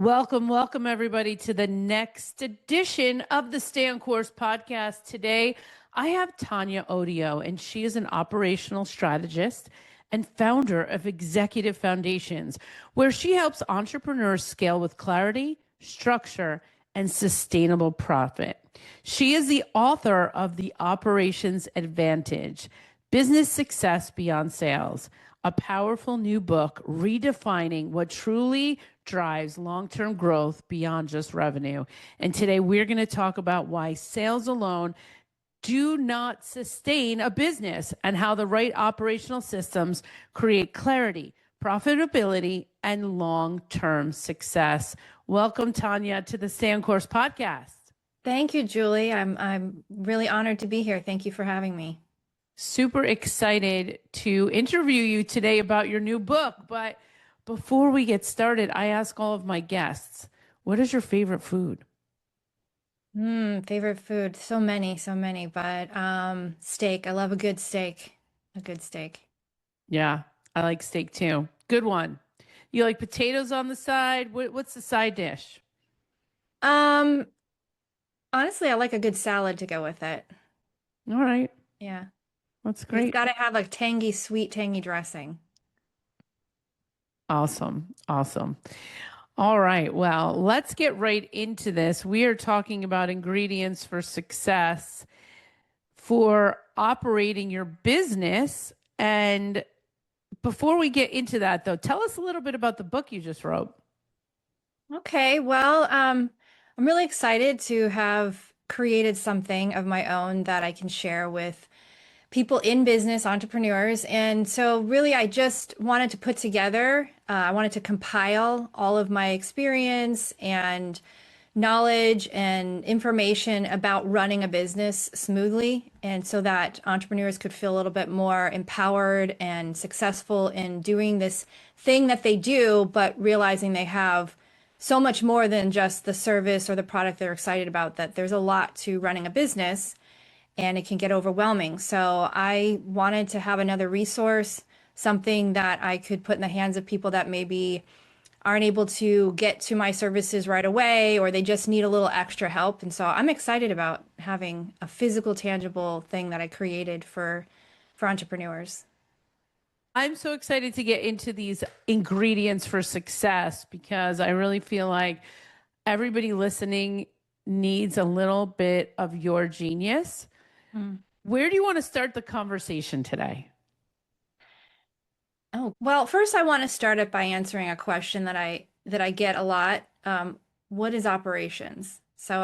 Welcome, welcome everybody to the next edition of the Stay on Course podcast. Today, I have Tonya Odio, and she is an operational strategist and founder of Executive Foundations, where she helps entrepreneurs scale with clarity, structure, and sustainable profit. She is the author of The Operations Advantage, Business Success Beyond Sales, a powerful new book redefining what truly drives long-term growth beyond just revenue. And today we're going to talk about why sales alone do not sustain a business and how the right operational systems create clarity, profitability, and long-term success. Welcome, Tonya, to the Stay on Course podcast. Thank you, Julie. I'm really honored to be here. Thank you for having me. Super excited to interview you today about your new book. But before we get started, I ask all of my guests, what is your favorite food? Favorite food. So many, but steak. I love a good steak. Yeah, I like steak too. Good one. You like potatoes on the side? What's the side dish? Honestly, I like a good salad to go with it. All right. Yeah. That's great. It's got to have a sweet, tangy dressing. Awesome. All right. Well, let's get right into this. We are talking about ingredients for success for operating your business. And before we get into that, though, tell us a little bit about the book you just wrote. Okay. Well, I'm really excited to have created something of my own that I can share with people in business, entrepreneurs. And so really, I just wanted to put together, I wanted to compile all of my experience and knowledge and information about running a business smoothly. And so that entrepreneurs could feel a little bit more empowered and successful in doing this thing that they do, but realizing they have so much more than just the service or the product they're excited about, that there's a lot to running a business and it can get overwhelming. So I wanted to have another resource, something that I could put in the hands of people that maybe aren't able to get to my services right away, or they just need a little extra help. And so I'm excited about having a physical, tangible thing that I created for entrepreneurs. I'm so excited to get into these ingredients for success because I really feel like everybody listening needs a little bit of your genius. Where do you want to start the conversation today? Oh, well, first I want to start it by answering a question that I get a lot. What is operations? So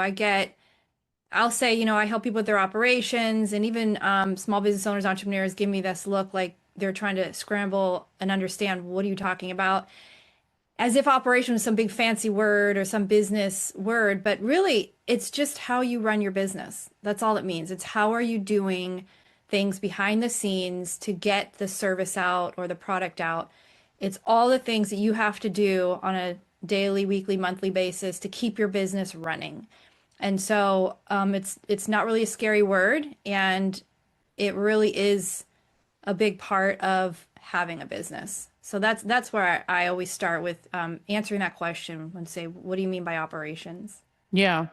I'll say, I help people with their operations, and even small business owners, entrepreneurs give me this look like they're trying to scramble and understand, what are you talking about? As if operation was some big fancy word or some business word, but really it's just how you run your business. That's all it means. It's how are you doing things behind the scenes to get the service out or the product out. It's all the things that you have to do on a daily, weekly, monthly basis to keep your business running. And so it's not really a scary word, and it really is a big part of having a business. So that's where I always start with answering that question and say, what do you mean by operations? Yeah.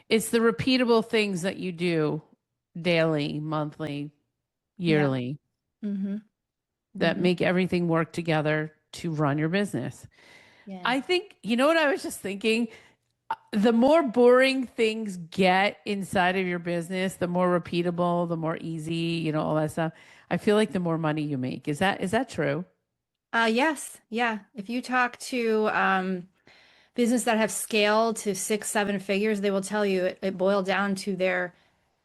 It's the repeatable things that you do daily, monthly, yearly, that make everything work together to run your business. Yeah. I think, you know what I was just thinking? The more boring things get inside of your business, the more repeatable, the more easy, all that stuff. I feel like the more money you make. Is that true? Yes. Yeah. If you talk to business that have scaled to 6-7 figures, they will tell you it boiled down to their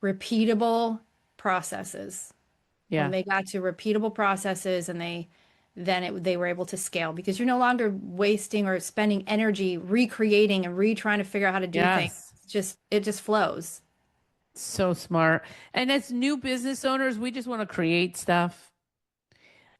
repeatable processes. Yeah. When they got to repeatable processes, and they were able to scale, because you're no longer wasting or spending energy recreating and trying to figure out how to do things. It just flows. So smart. And as new business owners, we just want to create stuff.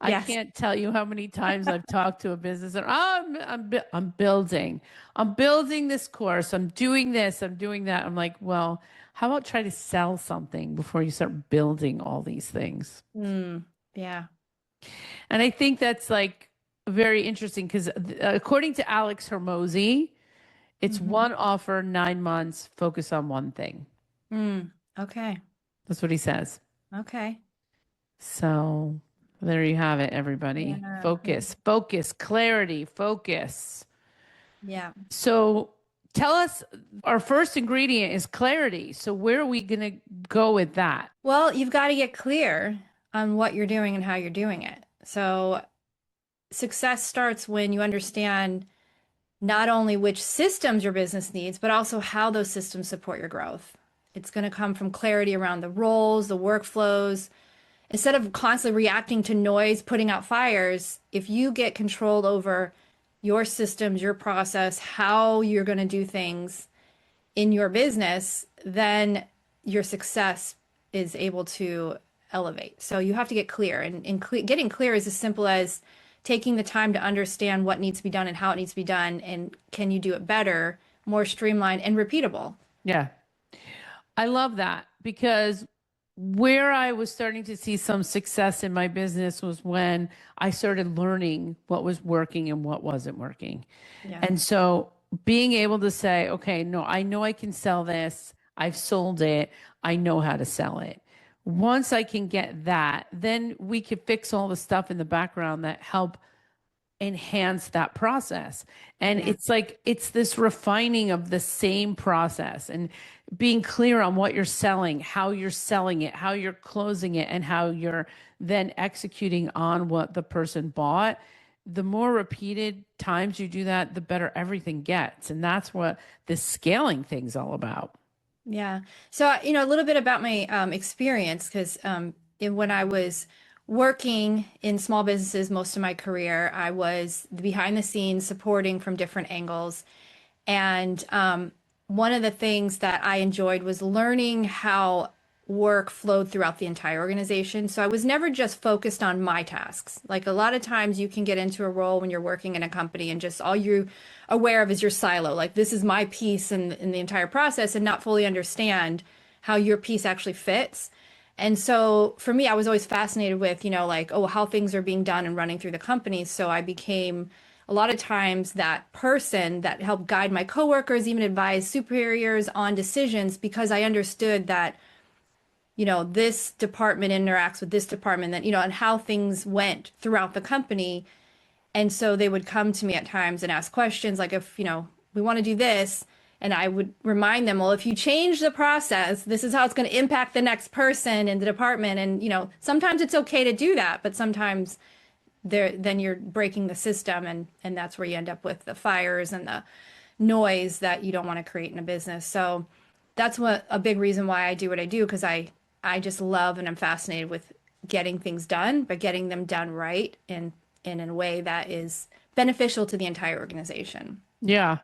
Yes. I can't tell you how many times I've talked to a business owner. I'm building this course. I'm doing this. I'm doing that. I'm like, well, how about try to sell something before you start building all these things? Yeah. And I think that's like very interesting because according to Alex Hormozy, It's Mm-hmm. one offer, 9 months, focus on one thing. Okay. That's what he says. Okay. So there you have it, everybody. Yeah. Focus, focus, clarity, focus. Yeah. So tell us, our first ingredient is clarity. So where are we going to go with that? Well, you've got to get clear on what you're doing and how you're doing it. So success starts when you understand not only which systems your business needs, but also how those systems support your growth. It's going to come from clarity around the roles, the workflows. Instead of constantly reacting to noise, putting out fires, if you get control over your systems, your process, how you're going to do things in your business, then your success is able to elevate. So you have to get clear. And getting clear is as simple as taking the time to understand what needs to be done and how it needs to be done. And can you do it better, more streamlined, and repeatable? Yeah. I love that because where I was starting to see some success in my business was when I started learning what was working and what wasn't working. Yeah. And so being able to say, okay, no, I know I can sell this. I've sold it. I know how to sell it. Once I can get that, then we could fix all the stuff in the background that help enhance that process. And Yeah. it's like, it's this refining of the same process and being clear on what you're selling, how you're selling it, how you're closing it, and how you're then executing on what the person bought. The more repeated times you do that, the better everything gets. And that's what this scaling thing's all about. Yeah. So, a little bit about my experience, because when I was working in small businesses most of my career, I was behind the scenes supporting from different angles. And one of the things that I enjoyed was learning how work flowed throughout the entire organization. So I was never just focused on my tasks. Like a lot of times you can get into a role when you're working in a company and just all you're aware of is your silo. Like this is my piece in the entire process and not fully understand how your piece actually fits. And so for me, I was always fascinated with, like, oh, how things are being done and running through the company. So I became a lot of times that person that helped guide my coworkers, even advise superiors on decisions because I understood that this department interacts with this department, that, and how things went throughout the company. And so they would come to me at times and ask questions like, if, we want to do this. And I would remind them, well, if you change the process, this is how it's going to impact the next person in the department. And, sometimes it's okay to do that, but sometimes then you're breaking the system. And that's where you end up with the fires and the noise that you don't want to create in a business. So that's a big reason why I do what I do, because I just love and I'm fascinated with getting things done, but getting them done right and in a way that is beneficial to the entire organization. Yeah.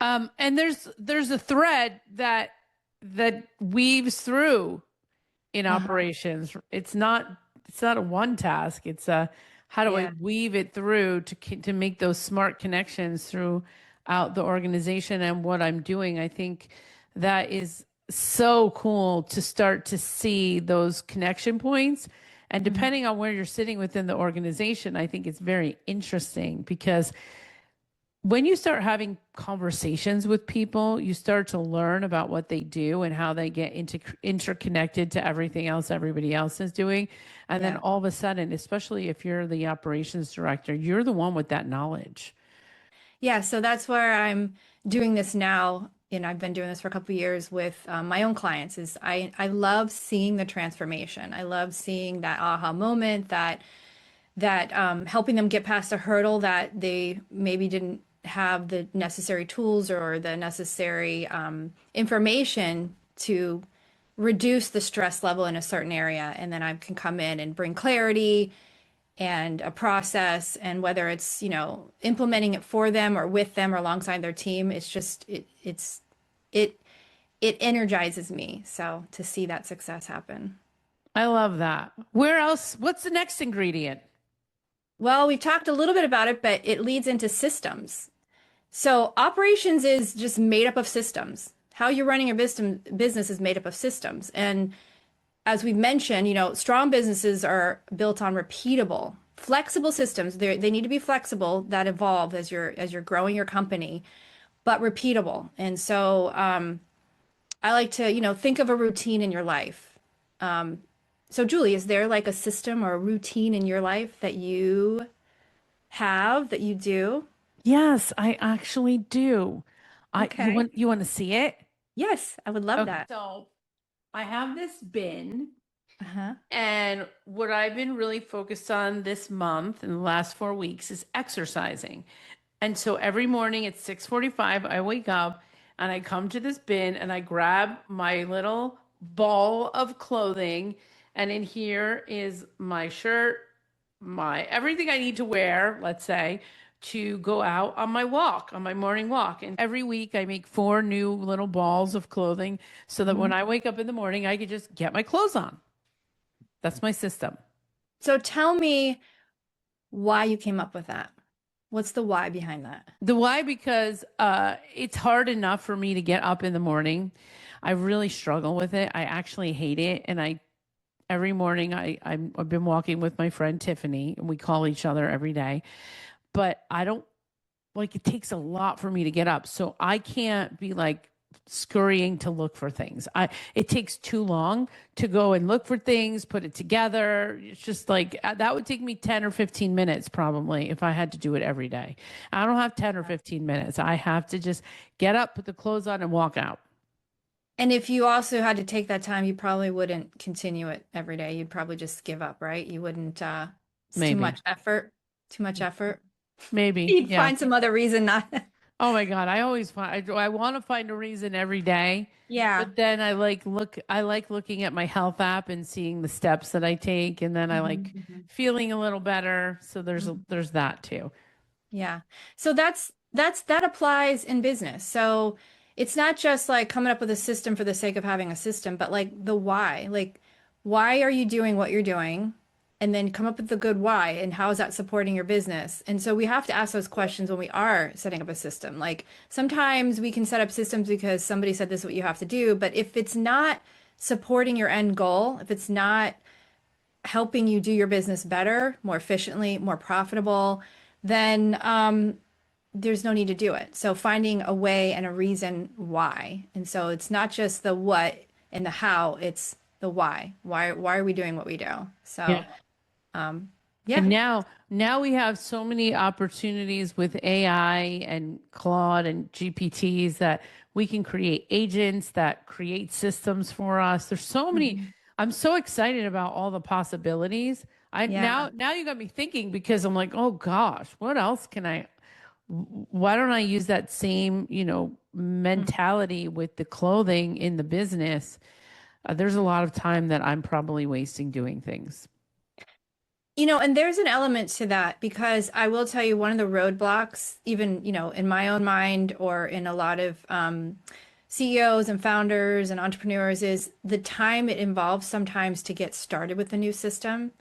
And there's a thread that weaves through in Uh-huh. operations. It's not a one task. It's a how do I Yeah. weave it through to make those smart connections throughout the organization and what I'm doing. I think that is so cool to start to see those connection points. And Mhm. depending on where you're sitting within the organization, I think it's very interesting because when you start having conversations with people, you start to learn about what they do and how they get interconnected to everything else everybody else is doing. And then Yeah. all of a sudden, especially if you're the operations director, you're the one with that knowledge. Yeah. So that's where I'm doing this now. And I've been doing this for a couple of years with my own clients is I love seeing the transformation. I love seeing that aha moment that helping them get past a hurdle that they maybe didn't have the necessary tools or the necessary information to reduce the stress level in a certain area. And then I can come in and bring clarity and a process, and whether it's, implementing it for them or with them or alongside their team, it's just it it energizes me. So to see that success happen. I love that. Where else? What's the next ingredient? Well, we've talked a little bit about it, but it leads into systems. So operations is just made up of systems. How you're running your business is made up of systems. And as we've mentioned, strong businesses are built on repeatable, flexible systems. They need to be flexible that evolve as you're growing your company. but repeatable. And so I like to, think of a routine in your life. Um, so Julie, is there like a system or a routine in your life that you have that you do? Yes, I actually do. Okay. You want to see it? Yes, I would love Okay. that. So I have this bin, Uh-huh. and what I've been really focused on this month and the last 4 weeks is exercising. And so every morning at 6:45, I wake up and I come to this bin and I grab my little ball of clothing. And in here is my shirt, my everything I need to wear, let's say, to go out on my walk, on my morning walk. And every week I make four new little balls of clothing so that Mhm. when I wake up in the morning, I could just get my clothes on. That's my system. So tell me why you came up with that. What's the why behind that? The why, because it's hard enough for me to get up in the morning. I really struggle with it. I actually hate it. And I every morning I've been walking with my friend Tiffany, and we call each other every day. But I don't like, it takes a lot for me to get up. So I can't be like scurrying to look for things. It takes too long to go and look for things, put it together. It's just like that would take me 10 or 15 minutes probably if I had to do it every day. I don't have 10 or 15 minutes. I have to just get up, put the clothes on and walk out. And if you also had to take that time, you probably wouldn't continue it every day. You'd probably just give up, right? You wouldn't, it's too Maybe. much effort, too much effort. Maybe. You'd Yeah. find some other reason not. Oh my God. I always find I want to find a reason every day. Yeah. But then I like looking at my health app and seeing the steps that I take, and then I like Mhm, feeling a little better. So mhm. there's that too. Yeah. So that applies in business. So it's not just like coming up with a system for the sake of having a system, but like the why. Like why are you doing what you're doing? And then come up with the good why and how is that supporting your business? And so we have to ask those questions when we are setting up a system. Like sometimes we can set up systems because somebody said this is what you have to do, but if it's not supporting your end goal, if it's not helping you do your business better, more efficiently, more profitable, then there's no need to do it. So finding a way and a reason why. And so it's not just the what and the how, it's the why. Why are we doing what we do? So Yeah. yeah. And now we have so many opportunities with AI and Claude and GPTs that we can create agents that create systems for us. There's so many. Mhm. I'm so excited about all the possibilities. I Yeah. now you got me thinking because I'm like, oh gosh, what else can why don't I use that same, mentality with the clothing in the business? There's a lot of time that I'm probably wasting doing things. And there's an element to that because I will tell you one of the roadblocks, even, in my own mind or in a lot of CEOs and founders and entrepreneurs, is the time it involves sometimes to get started with the new system.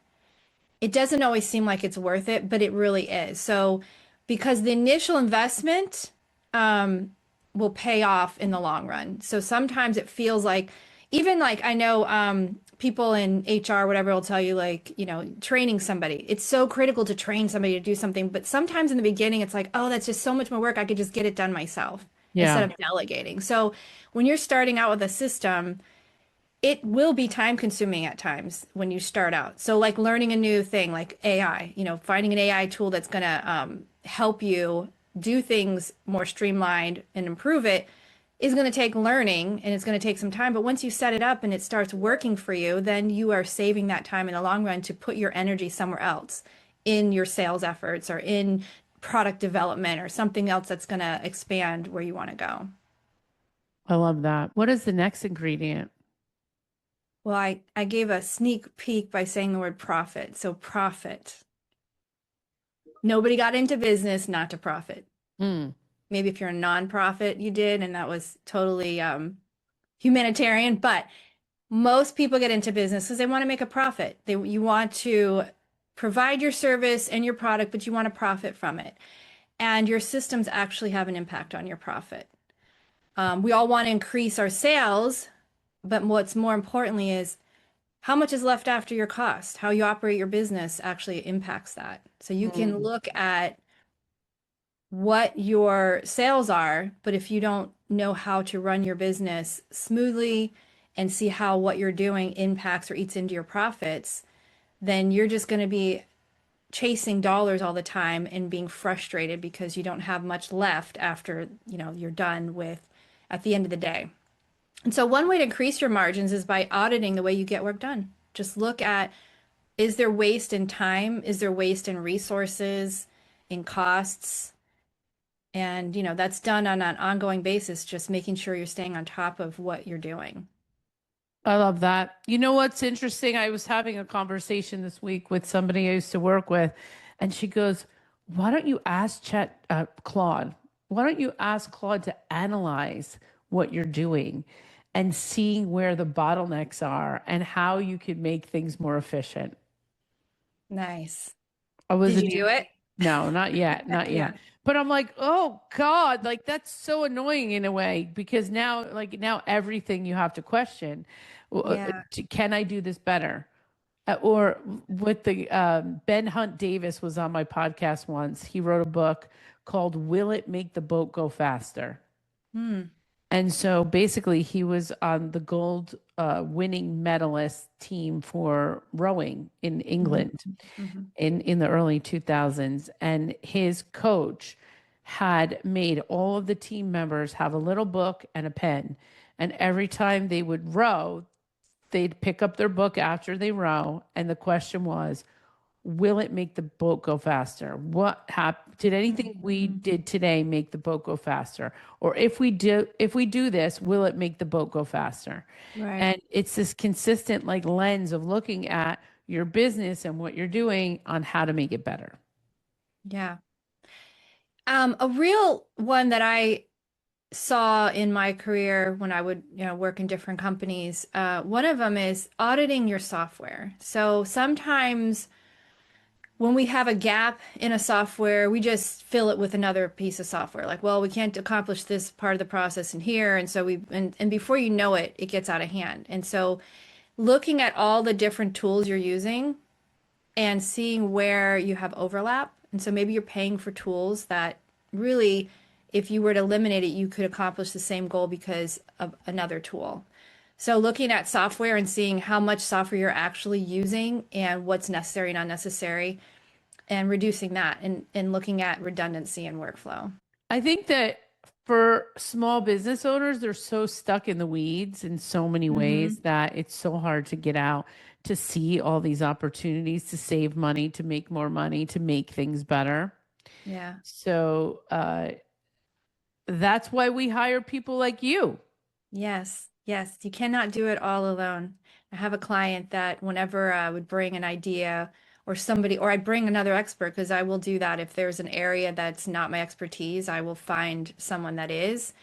It doesn't always seem like it's worth it, but it really is. So, because the initial investment um, will pay off in the long run. So sometimes it feels like, even like I know people in HR, whatever, will tell you, like, training somebody. It's so critical to train somebody to do something. But sometimes in the beginning, it's like, oh, that's just so much more work. I could just get it done myself instead Yeah. of delegating. So when you're starting out with a system, it will be time consuming at times when you start out. So like learning a new thing like AI, finding an AI tool that's going to help you do things more streamlined and improve it is going to take learning and it's going to take some time. But once you set it up and it starts working for you, then you are saving that time in the long run to put your energy somewhere else in your sales efforts or in product development or something else that's going to expand where you want to go. I love that. What is the next ingredient? Well, I gave a sneak peek by saying the word profit. So profit. Nobody got into business not to profit. Mm. Maybe if you're a nonprofit, you did, and that was totally humanitarian. But most people get into business because they want to make a profit. You want to provide your service and your product, but you want to profit from it. And your systems actually have an impact on your profit. We all want to increase our sales, but what's more importantly is how much is left after your cost? How you operate your business actually impacts that. So you can Mm. look at what your sales are, but if you don't know how to run your business smoothly and see how what you're doing impacts or eats into your profits, then you're just going to be chasing dollars all the time and being frustrated because you don't have much left after, you're done with at the end of the day. And so one way to increase your margins is by auditing the way you get work done. Just look at, is there waste in time? Is there waste in resources, in costs? And, that's done on an ongoing basis, just making sure you're staying on top of what you're doing. I love that. You know what's interesting? I was having a conversation this week with somebody I used to work with, and she goes, "Why don't you ask Claude? Why don't you ask Claude to analyze what you're doing and seeing where the bottlenecks are and how you could make things more efficient?" Nice. I Did wasn't you do it? No, not yet, not Yeah. yet. But I'm like, oh God, like that's so annoying in a way because now everything you have to question. Yeah. Can I do this better? Or with the Ben Hunt Davis was on my podcast once. He wrote a book called "Will It Make the Boat Go Faster?" Hmm. And so basically, he was on the gold winning medalist team for rowing in Mhm. England Mhm. in the early 2000s, and his coach had made all of the team members have a little book and a pen, and every time they would row, they'd pick up their book after they row, and the question was, will it make the boat go faster? Did anything we Mhm. did today make the boat go faster? Or if we do this, will it make the boat go faster? Right. And it's this consistent like lens of looking at your business and what you're doing on how to make it better. Yeah. A real one that I saw in my career when I would, work in different companies, one of them is auditing your software. So sometimes when we have a gap in a software, we just fill it with another piece of software. Like, well, we can't accomplish this part of the process in here. And so and before you know it, it gets out of hand. And so looking at all the different tools you're using and seeing where you have overlap. And so maybe you're paying for tools that really, if you were to eliminate it, you could accomplish the same goal because of another tool. So looking at software and seeing how much software you're actually using and what's necessary and unnecessary and reducing that and looking at redundancy and workflow. I think that for small business owners, they're so stuck in the weeds in so many Mm-hmm. ways that it's so hard to get out to see all these opportunities to save money, to make more money, to make things better. Yeah. So that's why we hire people like you. Yes. Yes. You cannot do it all alone. I have a client that whenever I would bring an idea or somebody, or I'd bring another expert, because I will do that. If there's an area that's not my expertise, I will find someone that is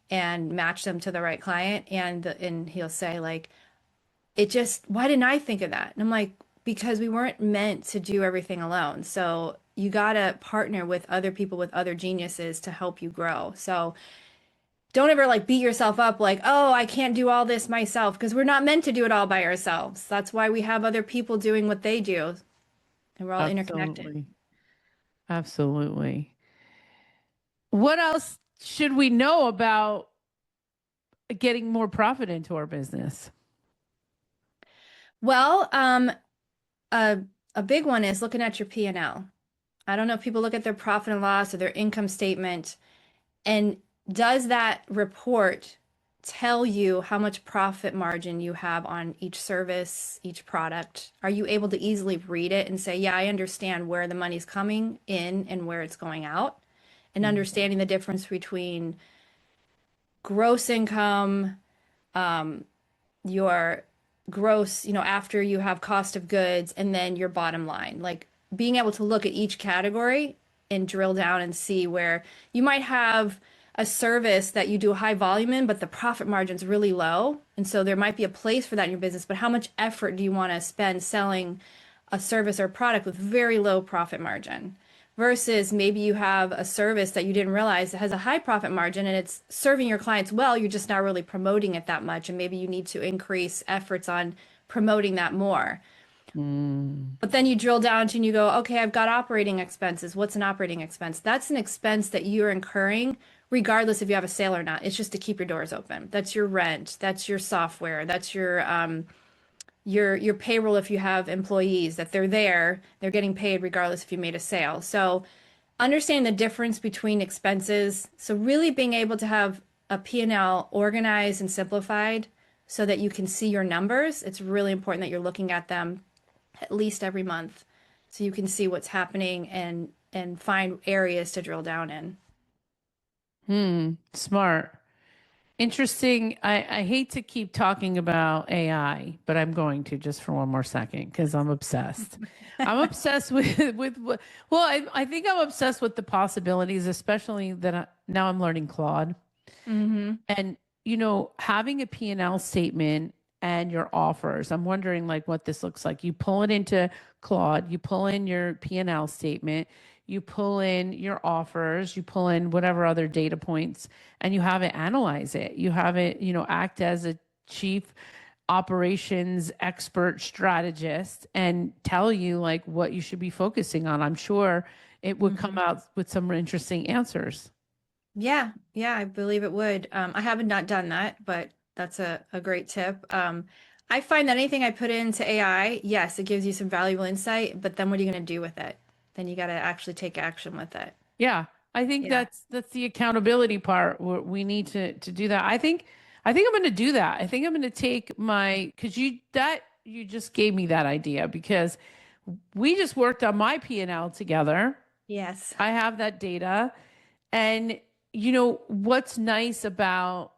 and match them to the right client. And he'll say like, it just, why didn't I think of that? And I'm like, because we weren't meant to do everything alone. So you gotta partner with other people with other geniuses to help you grow. So don't ever like beat yourself up like, oh, I can't do all this myself, because we're not meant to do it all by ourselves. That's why we have other people doing what they do, and we're all interconnected. Absolutely. Absolutely. What else should we know about getting more profit into our business? Well, a a big one is looking at your P&L. I don't know if people look at their profit and loss or their income statement, and does that report tell you how much profit margin you have on each service, each product? Are you able to easily read it and say, yeah, I understand where the money's coming in and where it's going out? And Mm. understanding the difference between gross income, um, your gross, after you have cost of goods, and then your bottom line. Like being able to look at each category and drill down and see where you might have a service that you do high volume in, but the profit margin's really low. And so there might be a place for that in your business, but how much effort do you want to spend selling a service or product with very low profit margin? Versus maybe you have a service that you didn't realize that has a high profit margin and it's serving your clients well, you're just not really promoting it that much. And maybe you need to increase efforts on promoting that more. Mm. But then you drill down to and you go, okay, I've got operating expenses. What's an operating expense? That's an expense that you're incurring regardless if you have a sale or not. It's just to keep your doors open. That's your rent. That's your software. That's your payroll if you have employees that they're getting paid regardless if you made a sale. So understanding the difference between expenses. So really being able to have a P&L organized and simplified so that you can see your numbers. It's really important that you're looking at them at least every month so you can see what's happening and find areas to drill down in. Smart. Interesting. I hate to keep talking about AI, but I'm going to just for one more second because I'm obsessed. I'm obsessed well, I think I'm obsessed with the possibilities, especially that now I'm learning Claude. Mm-hmm. And, having a P&L statement and your offers, I'm wondering like what this looks like. You pull it into Claude, you pull in your P&L statement, you pull in your offers, you pull in whatever other data points, and you have it analyze it. You have it, act as a chief operations expert strategist and tell you like what you should be focusing on. I'm sure it would come Mm-hmm. out with some interesting answers. Yeah, yeah, I believe it would. I haven't not done that, but that's a great tip. I find that anything I put into AI, yes, it gives you some valuable insight, but then what are you going to do with it? Then you got to actually take action with it. Yeah, I think Yeah. that's the accountability part where we need to do that. I think I'm going to do that. I think I'm going to take my because you just gave me that idea because we just worked on my P&L together. Yes. I have that data, and what's nice about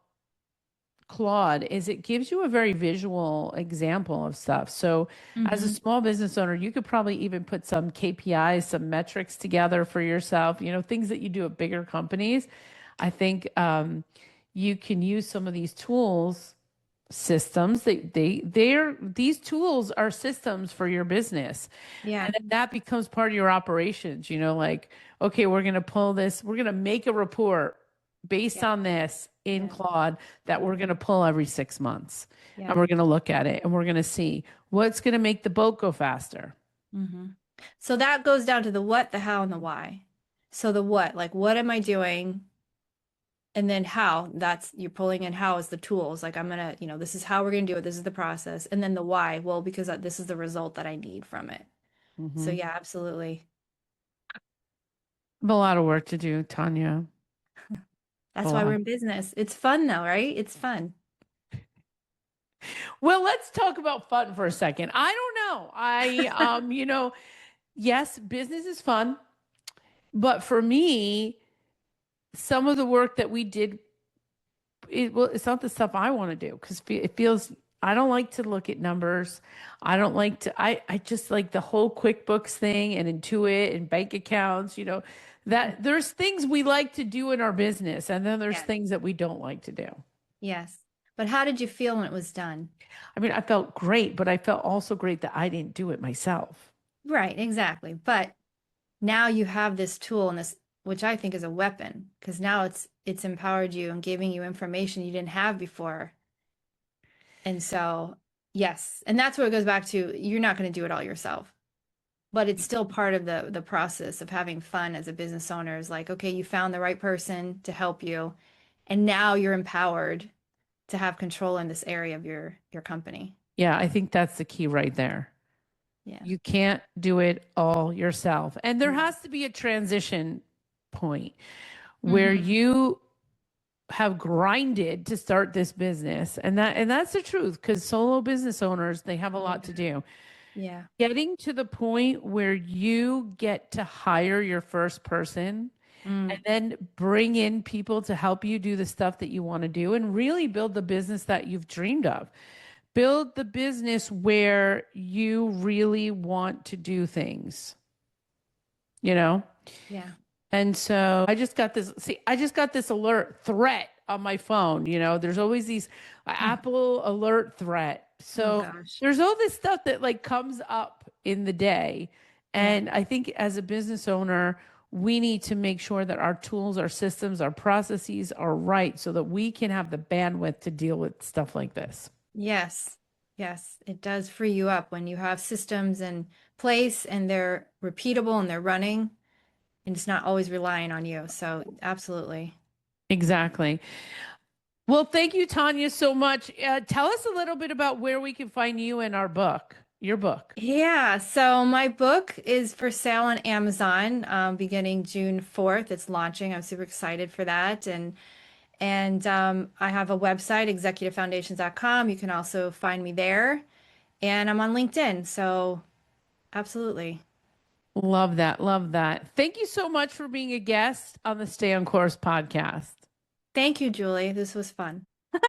Claude is it gives you a very visual example of stuff. So, as a Mm-hmm. small business owner, you could probably even put some KPIs, some metrics together for yourself, things that you do at bigger companies. I think you can use some of these tools, systems. These tools are systems for your business. Yeah. And then that becomes part of your operations, like, okay, we're going to pull this, we're going to make a report based Yeah. on this in Yeah. Claude that we're going to pull every 6 months. And Yeah. we're going to look at it and we're going to see what's going to make the boat go faster. Mm-hmm. So that goes down to the what, the how, and the why. So the what, like what am I doing? And then how, that's you're pulling in how is the tools. Like I'm gonna, this is how we're gonna do it. This is the process. And then the why, well, because this is the result that I need from it. So Hmm. yeah, absolutely. A lot of work to do, Tanya. A That's why we're lot. in business. It's fun though, right? It's fun. Well, let's talk about fun for a second. I don't know. Yes, business is fun, but for me, some of the work that we did, it's not the stuff I want to do because it feels. I don't like to look at numbers. I don't like to. I just like the whole QuickBooks thing and Intuit and bank accounts. That there's things we like to do in our business, and then there's Yes. things that we don't like to do. Yes. But how did you feel when it was done? I mean, I felt great, but I felt also great that I didn't do it myself. Right, exactly. But now you have this tool and this, which I think is a weapon, because now it's empowered you and giving you information you didn't have before. And so, yes, and that's where it goes back to you're not going to do it all yourself, but it's still part of the process of having fun as a business owner is like, okay, you found the right person to help you, and now you're empowered to have control in this area of your company. Yeah, I think that's the key right there. Yeah. You can't do it all yourself. And there No. has to be a transition point where Mm-hmm. you have grinded to start this business. And that's the truth because solo business owners, they have a lot to do. Yeah. Getting to the point where you get to hire your first person and Mm. then bring in people to help you do the stuff that you want to do and really build the business that you've dreamed of. Build the business where you really want to do things, you know? Yeah. And so I just got this alert threat on my phone. There's always these Apple alert threat. Oh So gosh. there's all this stuff that like comes up in the day. Yeah. And I think as a business owner, we need to make sure that our tools, our systems, our processes are right so that we can have the bandwidth to deal with stuff like this. Yes. Yes, it does free you up when you have systems in place and they're repeatable and they're running and it's not always relying on you. So, absolutely. Exactly. Well, thank you, Tonya, so much. Tell us a little bit about where we can find you and our book, your book. Yeah, so my book is for sale on Amazon beginning June 4th. It's launching. I'm super excited for that. And I have a website, executivefoundations.com. You can also find me there. And I'm on LinkedIn. So absolutely. Love that. Love that. Thank you so much for being a guest on the Stay on Course podcast. Thank you, Julie. This was fun.